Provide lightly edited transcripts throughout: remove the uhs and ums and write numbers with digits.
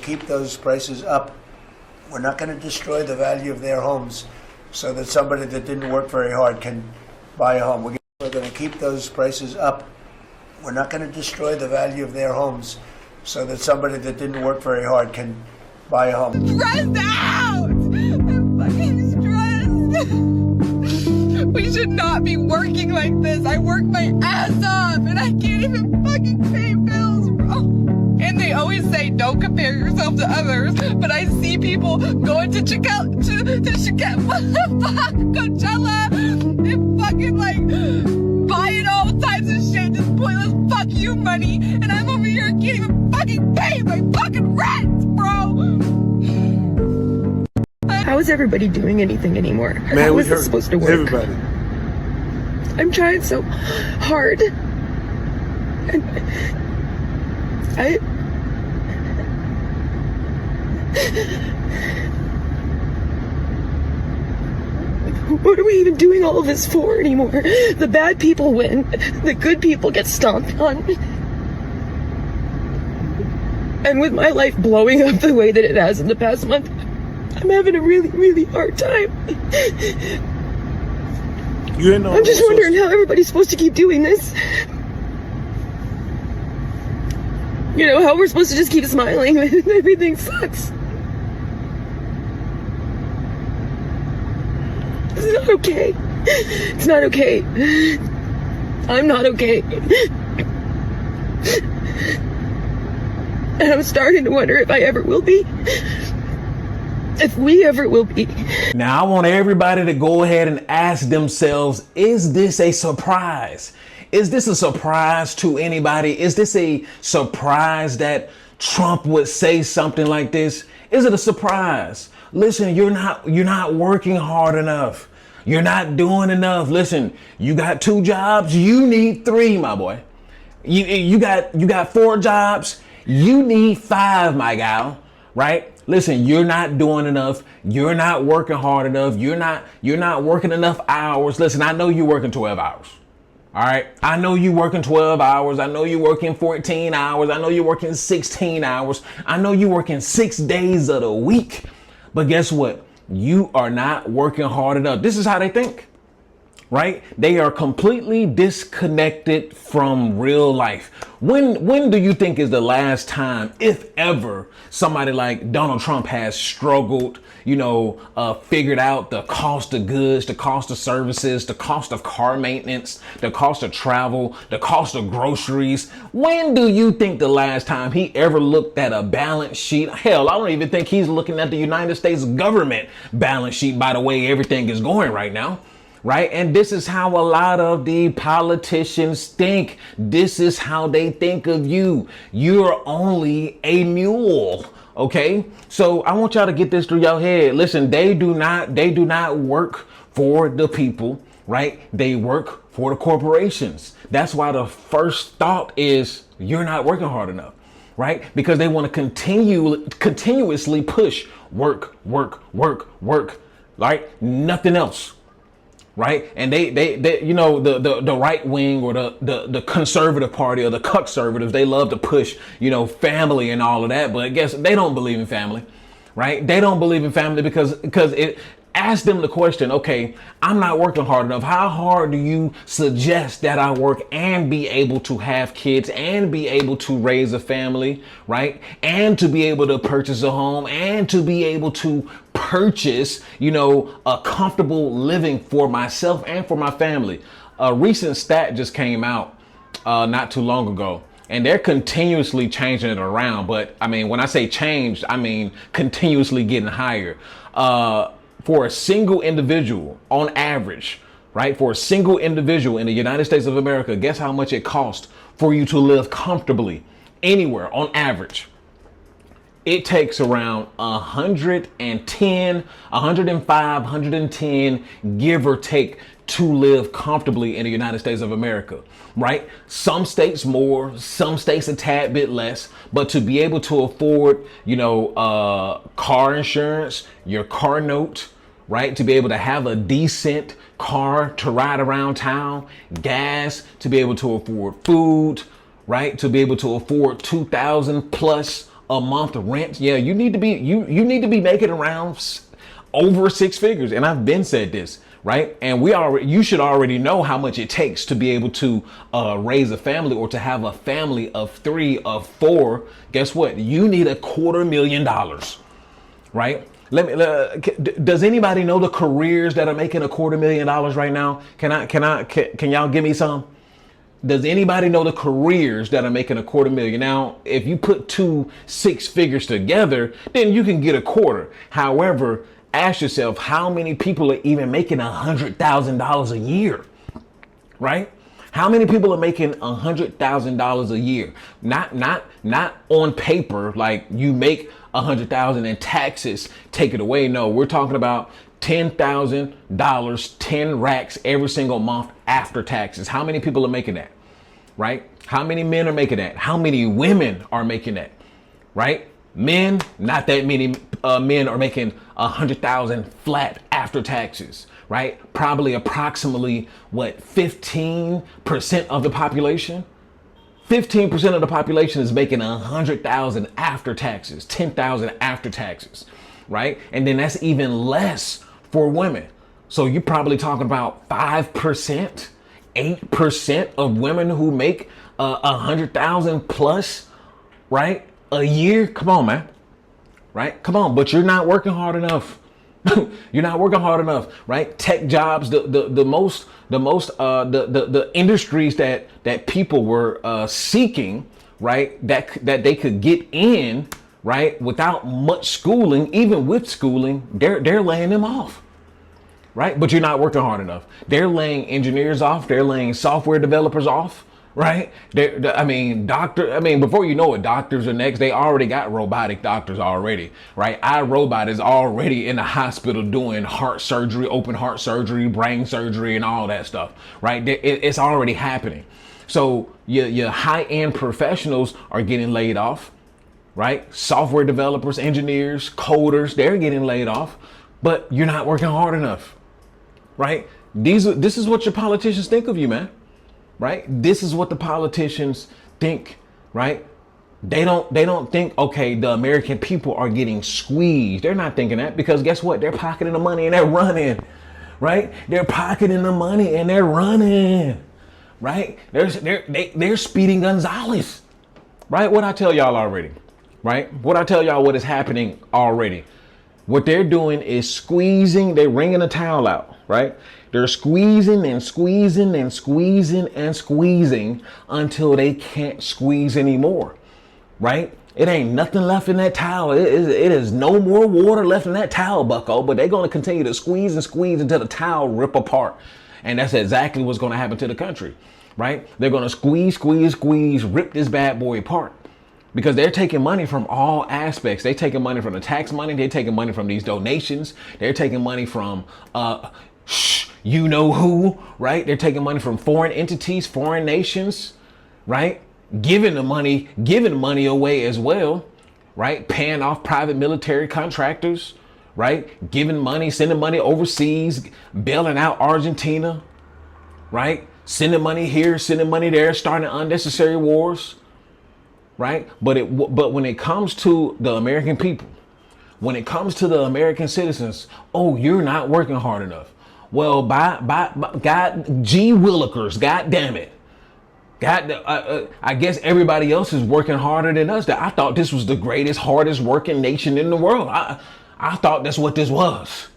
keep those prices up. We're not going to destroy the value of their homes so that somebody that didn't work very hard can buy a home. We're going to keep those prices up. We're not going to destroy the value of their homes so that somebody that didn't work very hard can buy a home. Stressed out! I'm fucking stressed! We should not be working like this. I work my ass off and I can't even fucking pay bills, bro. And they always say don't compare yourself to others, but I see people going to Coachella and fucking like buying all types of shit, just pointless fuck you money, and I'm over here can't even fucking pay my fucking rent, bro. How is everybody doing anything anymore? Man, how is this supposed to work? Everybody. I'm trying so hard. And what are we even doing all of this for anymore? The bad people win. The good people get stomped on. And with my life blowing up the way that it has in the past month, I'm having a really, really hard time. I'm just wondering how everybody's supposed to keep doing this. You know, how we're supposed to just keep smiling when everything sucks. It's not okay. It's not okay. I'm not okay. And I'm starting to wonder if I ever will be. If we ever will be. Now, I want everybody to go ahead and ask themselves, is this a surprise? Is this a surprise to anybody? Is this a surprise that Trump would say something like this? Is it a surprise? Listen, you're not working hard enough. You're not doing enough. Listen, you got 2 jobs, you need 3, my boy. You got 4 jobs, you need 5, my gal, right? Listen, you're not doing enough. You're not working hard enough. You're not working enough hours. Listen, I know you're working 12 hours. All right. I know you're working 12 hours. I know you're working 14 hours. I know you're working 16 hours. I know you're working 6 days of the week. But guess what? You are not working hard enough. This is how they think, right? They are completely disconnected from real life. When do you think is the last time, if ever, somebody like Donald Trump has struggled, figured out the cost of goods, the cost of services, the cost of car maintenance, the cost of travel, the cost of groceries? When do you think the last time he ever looked at a balance sheet? Hell, I don't even think he's looking at the United States government balance sheet by the way everything is going right now. Right. And this is how a lot of the politicians think. This is how they think of you. You're only a mule. OK, so I want y'all to get this through your head. Listen, they do not work for the people. Right. They work for the corporations. That's why the first thought is you're not working hard enough. Right. Because they want to continuously push work. Right. Nothing else. Right. And they the right wing or the conservative party or the conservatives, they love to push, family and all of that. But I guess they don't believe in family. Right. They don't believe in family because it ask them the question. OK, I'm not working hard enough. How hard do you suggest that I work and be able to have kids and be able to raise a family? Right. And to be able to purchase a home and to be able to purchase, a comfortable living for myself and for my family. A recent stat just came out not too long ago, and they're continuously changing it around. But I mean, when I say changed, I mean continuously getting higher. For a single individual on average, right? For a single individual in the United States of America, guess how much it costs for you to live comfortably anywhere on average? It takes around 105, 110, give or take, to live comfortably in the United States of America, right? Some states more, some states a tad bit less, but to be able to afford, car insurance, your car note, right? To be able to have a decent car to ride around town, gas, to be able to afford food, right? To be able to afford $2,000 plus a month rent, yeah, you need to be you need to be making around over six figures. And I've been said this, right? And you should already know how much it takes to be able to raise a family, or to have a family of 3 of 4. Guess what? You need $250,000, right? Does anybody know the careers that are making $250,000 right now? Can y'all give me some? Does anybody know the careers that are making $250,000? Now, if you put 2 6 figures together, then you can get a quarter. However, ask yourself, how many people are even making $100,000 a year, right? How many people are making $100,000 a year? Not on paper, like you make $100,000 and taxes take it away. No, we're talking about $10,000, 10 racks every single month after taxes. How many people are making that, right? How many men are making that? How many women are making that, right? Men, not that many men are making 100,000 flat after taxes, right? Probably approximately 15% of the population. 15% of the population is making 100,000 after taxes, 10,000 after taxes, right? And then that's even less for women. So you're probably talking about 5%, 8% of women who make 100,000 plus, right, a year. Come on, man, right? Come on, but you're not working hard enough. You're not working hard enough, right? Tech jobs, the industries that people were seeking, right? That they could get in, right, without much schooling. Even with schooling, they're laying them off, right? But you're not working hard enough. They're laying engineers off. They're laying software developers off, right? Before you know it, doctors are next. They already got robotic doctors already, right? iRobot is already in the hospital doing heart surgery, open heart surgery, brain surgery, and all that stuff, right? It's already happening. So your high-end professionals are getting laid off, right? Software developers, engineers, coders, they're getting laid off, but you're not working hard enough, right? This is what your politicians think of you, man. Right? This is what the politicians think, right? They don't think, okay, the American people are getting squeezed. They're not thinking that, because guess what? They're pocketing the money and they're running, right? They're pocketing the money and they're running, right? They're speeding Gonzalez, right? What I tell y'all already, right? What I tell y'all what is happening already. What they're doing is squeezing, they're wringing a towel out, right? They're squeezing and squeezing and squeezing and squeezing until they can't squeeze anymore, right? It ain't nothing left in that towel. It is no more water left in that towel, bucko, but they're going to continue to squeeze and squeeze until the towel rip apart. And that's exactly what's going to happen to the country, right? They're going to squeeze, rip this bad boy apart. Because they're taking money from all aspects. They're taking money from the tax money. They're taking money from these donations. They're taking money from you know who, right? They're taking money from foreign entities, foreign nations, right? Giving money away as well, right? Paying off private military contractors, right? Giving money, sending money overseas, bailing out Argentina, right? Sending money here, sending money there, starting unnecessary wars, right? But when it comes to the American people, when it comes to the American citizens, oh, you're not working hard enough. Well, by God, G Willikers, God damn it. I guess everybody else is working harder than us. I thought this was the greatest, hardest working nation in the world. I thought that's what this was.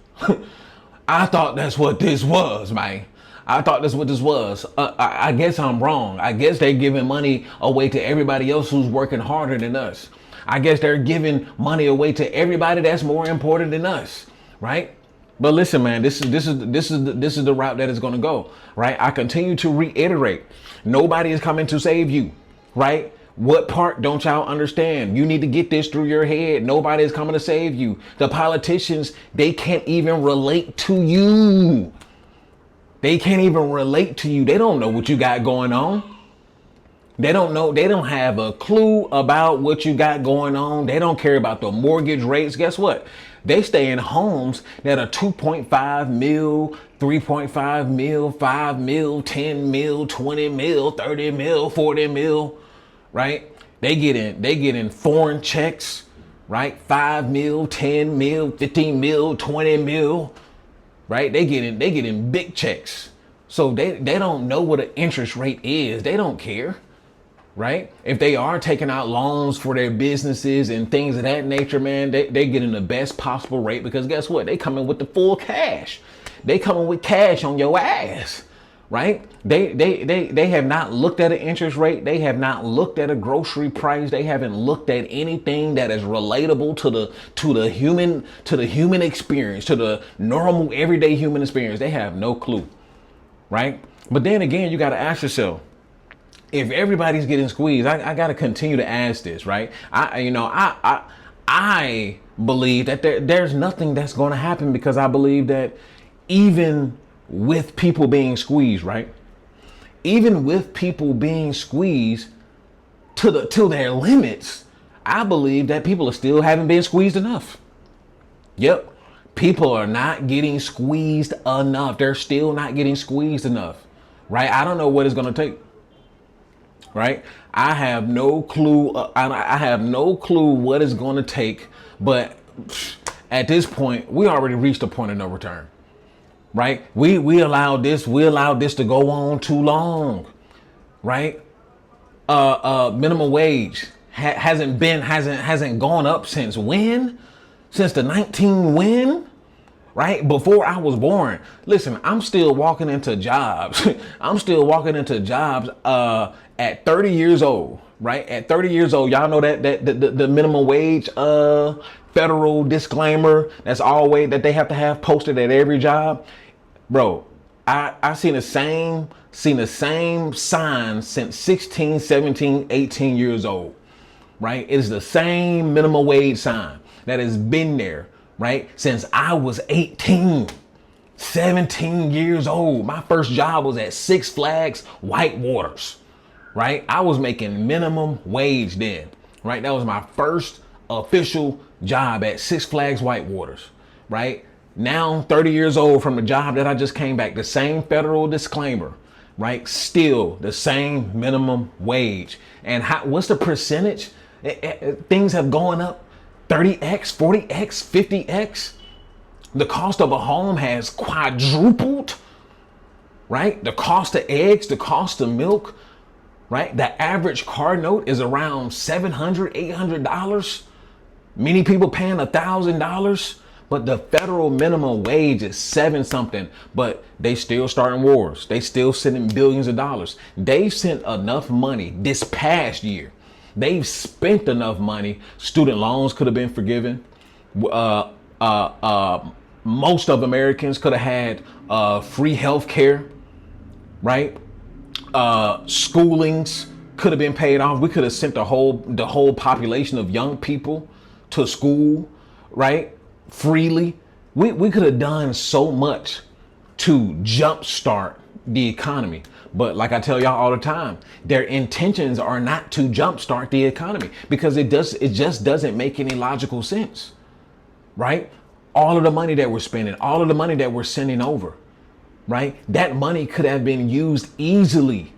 I thought that's what this was, man. I thought that's what this was. I guess I'm wrong. I guess they're giving money away to everybody else who's working harder than us. I guess they're giving money away to everybody that's more important than us, right? But listen, man, this is the route that is going to go, right? I continue to reiterate, nobody is coming to save you, right? What part don't y'all understand? You need to get this through your head. Nobody is coming to save you. The politicians, they can't even relate to you. They can't even relate to you. They don't know what you got going on. They don't know. They don't have a clue about what you got going on. They don't care about the mortgage rates. Guess what? They stay in homes that are 2.5 mil, 3.5 mil, 5 mil, 10 mil, 20 mil, 30 mil, 40 mil, right? They get in foreign checks, right? 5 mil, 10 mil, 15 mil, 20 mil, right? They get in big checks. So they don't know what an interest rate is. They don't care, right? If they are taking out loans for their businesses and things of that nature, man, they getting the best possible rate, because guess what? They coming with the full cash. They coming with cash on your ass, right? They have not looked at an interest rate. They have not looked at a grocery price. They haven't looked at anything that is relatable to the human experience, to the normal everyday human experience. They have no clue, right? But then again, you got to ask yourself, if everybody's getting squeezed, I got to continue to ask this, right? I believe that there's nothing that's going to happen, because I believe that even with people being squeezed, right? Even with people being squeezed to their limits, I believe that people are still haven't been squeezed enough. Yep. People are not getting squeezed enough. They're still not getting squeezed enough, right? I don't know what it's going to take. Right? I have no clue. I have no clue what it's going to take. But at this point, we already reached a point of no return. Right? We allowed this to go on too long. Right? Minimum wage hasn't gone up since when? Since the 19 when? Right? Before I was born. Listen, I'm still walking into jobs. I'm still walking into jobs at 30 years old, right? At 30 years old, y'all know that the minimum wage federal disclaimer that's always that they have to have posted at every job. Bro, I seen the same sign since 16, 17, 18 years old, right? It is the same minimum wage sign that has been there, right? Since I was 18, 17 years old. My first job was at Six Flags Whitewaters, right? I was making minimum wage then, right? That was my first official job at Six Flags Whitewaters, right? Now 30 years old from the job that I just came back, the same federal disclaimer, right? Still the same minimum wage. And what's the percentage? Things have gone up 30x, 40x, 50x. The cost of a home has quadrupled, right? The cost of eggs, the cost of milk, right? The average car note is around $700, $800. Many people paying $1,000, but the federal minimum wage is 7 something, but they still starting wars. They still sending billions of dollars. They've sent enough money this past year. They've spent enough money. Student loans could have been forgiven. Most of Americans could have had free health care, right? Schoolings could have been paid off. We could have sent the whole population of young people to school, right? Freely. We could have done so much to jumpstart the economy. But like I tell y'all all the time, their intentions are not to jumpstart the economy, because it just doesn't make any logical sense, right? All of the money that we're spending, all of the money that we're sending over, right? That money could have been used easily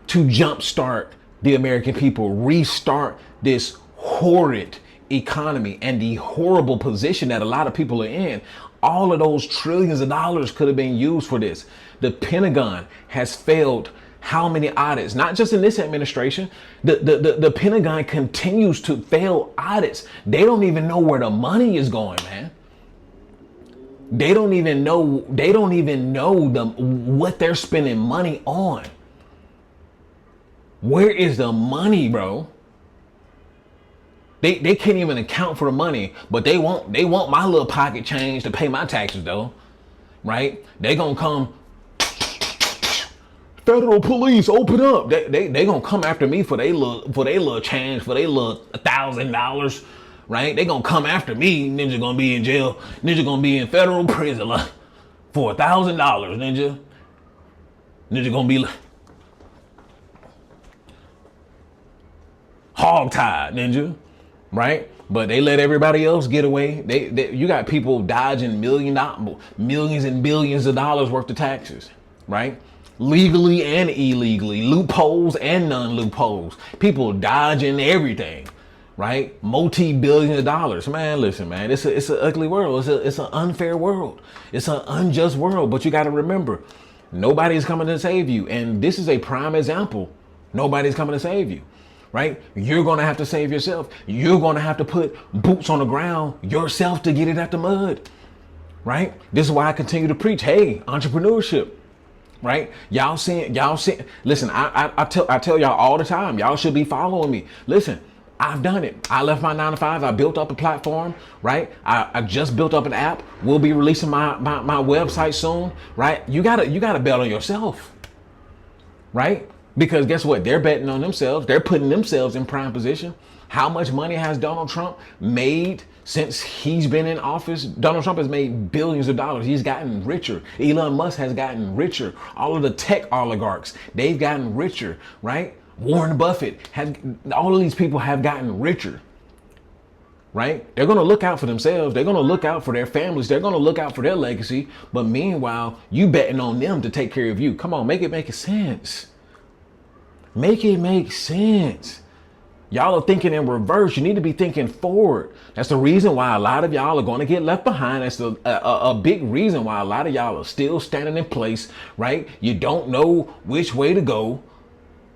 to jumpstart the American people, restart this horrid economy and the horrible position that a lot of people are in. All of those trillions of dollars could have been used for this. The Pentagon has failed how many audits? Not just in this administration. The Pentagon continues to fail audits. They don't even know where the money is going, man. They don't even know what they're spending money on. Where is the money, bro? They can't even account for the money, but they want my little pocket change to pay my taxes though, right? They gonna come, federal police, open up. They gonna come after me for they little change, for they little $1,000, right? They gonna come after me. Ninja gonna be in jail. Ninja gonna be in federal prison for $1,000. Ninja gonna be hog-tied, Ninja. Right? But they let everybody else get away. You got people dodging millions and billions of dollars worth of taxes, right? legally and illegally, loopholes and non-loopholes, people dodging everything, right? Multi-billions of dollars. Man, listen, man, it's an ugly world. It's an unfair world. It's an unjust world. But you got to remember, nobody's coming to save you. And this is a prime example. Nobody's coming to save you, right? You're going to have to save yourself. You're going to have to put boots on the ground yourself to get it out the mud, right? This is why I continue to preach, hey, entrepreneurship, right? Y'all see, listen, I tell y'all all the time, y'all should be following me. Listen, I've done it. I left my 9 to 5. I built up a platform, right? I just built up an app. We'll be releasing my website soon, right? You gotta bet on yourself, right? Because guess what? They're betting on themselves. They're putting themselves in prime position. How much money has Donald Trump made since he's been in office? Donald Trump has made billions of dollars. He's gotten richer. Elon Musk has gotten richer. All of the tech oligarchs, they've gotten richer, right? Warren Buffett all of these people have gotten richer, right? They're going to look out for themselves. They're going to look out for their families. They're going to look out for their legacy. But meanwhile, you betting on them to take care of you. Come on, make it make sense. Make it make sense. Y'all are thinking in reverse. You need to be thinking forward. That's the reason why a lot of y'all are going to get left behind. That's a big reason why a lot of y'all are still standing in place, right? You don't know which way to go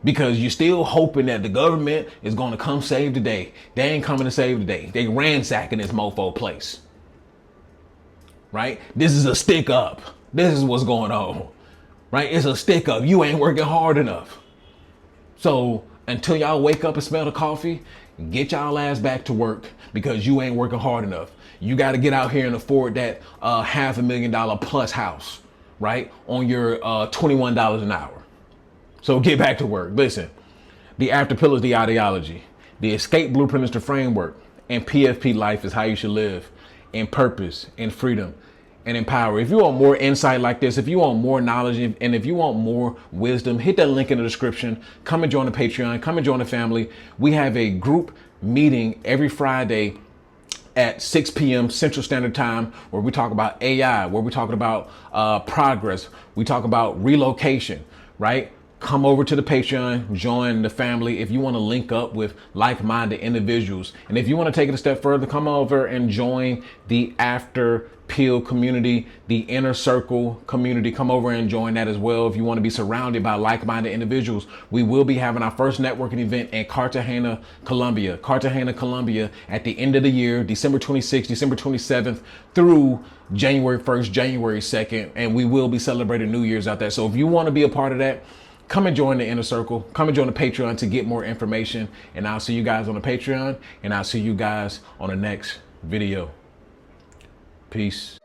because you're still hoping that the government is going to come save the day. They ain't coming to save the day. They ransacking this mofo place, right? This is a stick up. This is what's going on, right? It's a stick up. You ain't working hard enough. So until y'all wake up and smell the coffee, get y'all ass back to work because you ain't working hard enough. You got to get out here and afford that $500,000 plus house, right? On your $21 an hour. So get back to work. Listen, the after pill is the ideology. The escape blueprint is the framework. And PFP life is how you should live in purpose, in freedom, and in power. If you want more insight like this, if you want more knowledge, and if you want more wisdom, hit that link in the description. Come and join the Patreon. Come and join the family. We have a group meeting every Friday at 6 p.m. Central Standard Time where we talk about AI, where we talk about progress. We talk about relocation, right? Come over to the Patreon, join the family if you want to link up with like-minded individuals. And if you want to take it a step further, come over and join the After Pill community, the Inner Circle community. Come over and join that as well. If you want to be surrounded by like-minded individuals, we will be having our first networking event in Cartagena, Colombia. Cartagena, Colombia at the end of the year, December 26th, December 27th through January 1st, January 2nd. And we will be celebrating New Year's out there. So if you want to be a part of that, come and join the Inner Circle. Come and join the Patreon to get more information. And I'll see you guys on the Patreon. And I'll see you guys on the next video. Peace.